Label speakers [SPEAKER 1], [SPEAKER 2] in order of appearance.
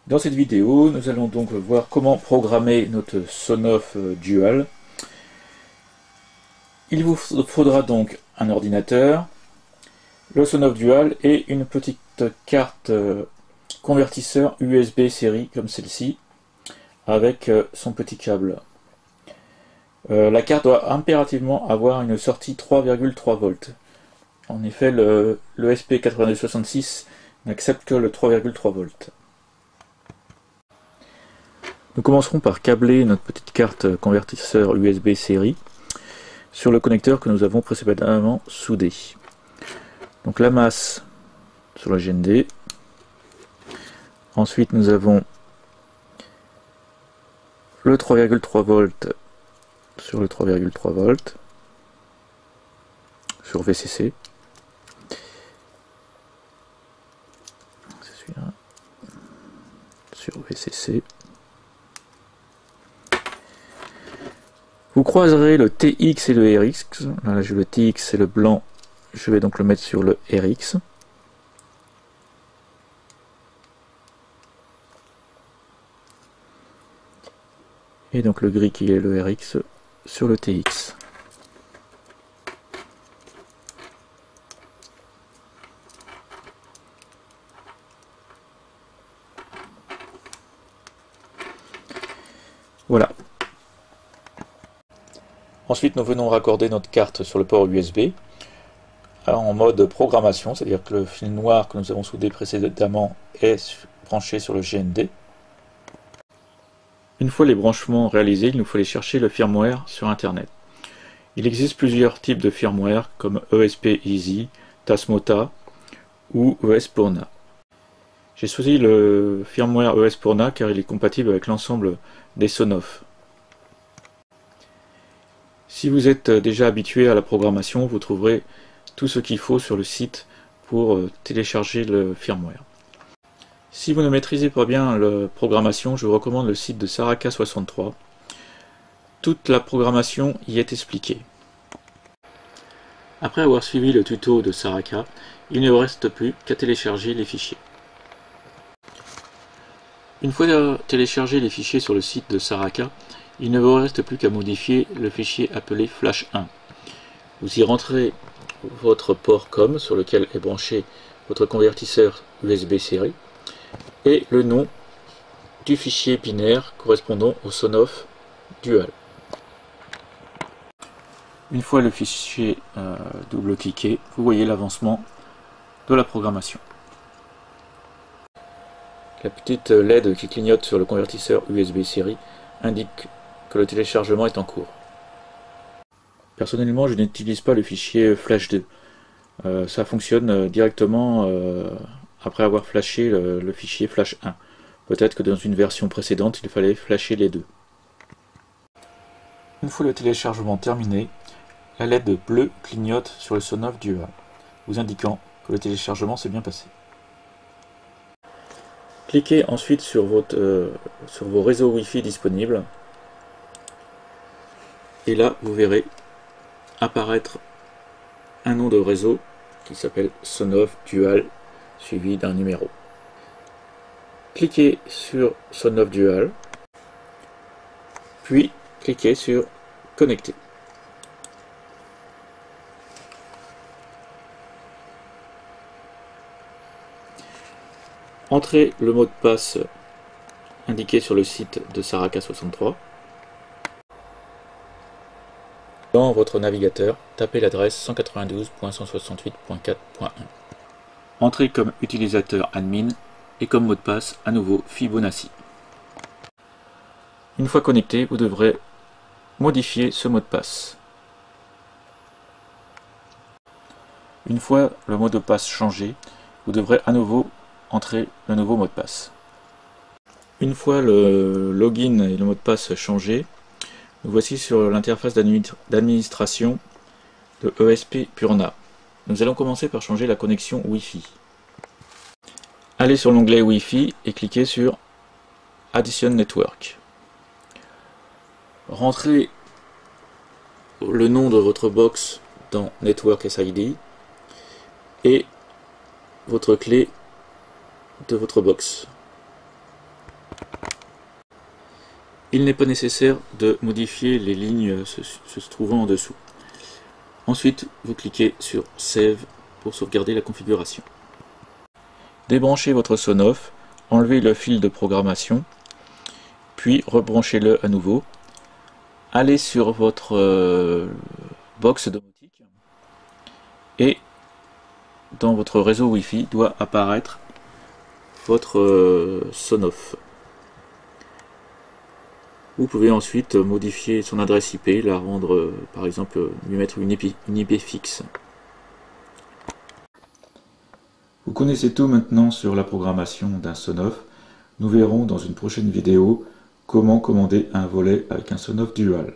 [SPEAKER 1] Dans cette vidéo, nous allons donc voir comment programmer notre Sonoff Dual. Il vous faudra donc un ordinateur, le Sonoff Dual et une petite carte convertisseur USB série comme celle-ci avec son petit câble. La carte doit impérativement avoir une sortie 3,3 volts. En effet, le SP8266 n'accepte que le 3,3 volts. Nous commencerons par câbler notre petite carte convertisseur USB série sur le connecteur que nous avons précédemment soudé. Donc la masse sur la GND. Ensuite nous avons le 3,3 volts sur le 3,3 volts sur VCC. C'est celui-là. Sur VCC. Vous croiserez le TX et le RX. Là, j'ai le TX, c'est le blanc. Je vais donc le mettre sur le RX. Et donc le gris qui est le RX sur le TX. Voilà. Ensuite, nous venons raccorder notre carte sur le port USB en mode programmation, c'est-à-dire que le fil noir que nous avons soudé précédemment est branché sur le GND. Une fois les branchements réalisés, il nous faut aller chercher le firmware sur Internet. Il existe plusieurs types de firmware comme ESP Easy, Tasmota ou ES-Purna. J'ai choisi le firmware ES-Purna car il est compatible avec l'ensemble des Sonoff. Si vous êtes déjà habitué à la programmation, vous trouverez tout ce qu'il faut sur le site pour télécharger le firmware. Si vous ne maîtrisez pas bien la programmation, je vous recommande le site de Saraka63. Toute la programmation y est expliquée. Après avoir suivi le tuto de Saraka, il ne vous reste plus qu'à télécharger les fichiers. Une fois téléchargés les fichiers sur le site de Saraka, il ne vous reste plus qu'à modifier le fichier appelé flash1. Vous y rentrez votre port COM sur lequel est branché votre convertisseur USB série et le nom du fichier binaire correspondant au Sonoff Dual. Une fois le fichier double-cliqué, vous voyez l'avancement de la programmation. La petite LED qui clignote sur le convertisseur USB série indique que le téléchargement est en cours. Personnellement, je n'utilise pas le fichier Flash 2. Ça fonctionne directement après avoir flashé le fichier Flash 1. Peut-être que dans une version précédente, il fallait flasher les deux. Une fois le téléchargement terminé, la LED bleue clignote sur le Sonoff Dual, vous indiquant que le téléchargement s'est bien passé. Cliquez ensuite sur vos réseaux Wi-Fi disponibles. Et là, vous verrez apparaître un nom de réseau qui s'appelle Sonoff Dual, suivi d'un numéro. Cliquez sur Sonoff Dual, puis cliquez sur Connecter. Entrez le mot de passe indiqué sur le site de Saraka63. Dans votre navigateur, tapez l'adresse 192.168.4.1. Entrez comme utilisateur admin et comme mot de passe à nouveau Fibonacci. Une fois connecté, vous devrez modifier ce mot de passe. Une fois le mot de passe changé, vous devrez à nouveau entrer le nouveau mot de passe. Une fois le login et le mot de passe changés, nous voici sur l'interface d'administration de ESP-Purna. Nous allons commencer par changer la connexion Wi-Fi. Allez sur l'onglet Wi-Fi et cliquez sur Addition Network. Rentrez le nom de votre box dans Network SID et votre clé de votre box. il n'est pas nécessaire de modifier les lignes se trouvant en dessous. Ensuite, vous cliquez sur Save pour sauvegarder la configuration. Débranchez votre Sonoff, enlevez le fil de programmation, puis rebranchez-le à nouveau. Allez sur votre box domotique et dans votre réseau Wi-Fi doit apparaître votre Sonoff. Vous pouvez ensuite modifier son adresse IP, la rendre, par exemple, lui mettre une IP fixe. Vous connaissez tout maintenant sur la programmation d'un Sonoff. Nous verrons dans une prochaine vidéo comment commander un volet avec un Sonoff Dual.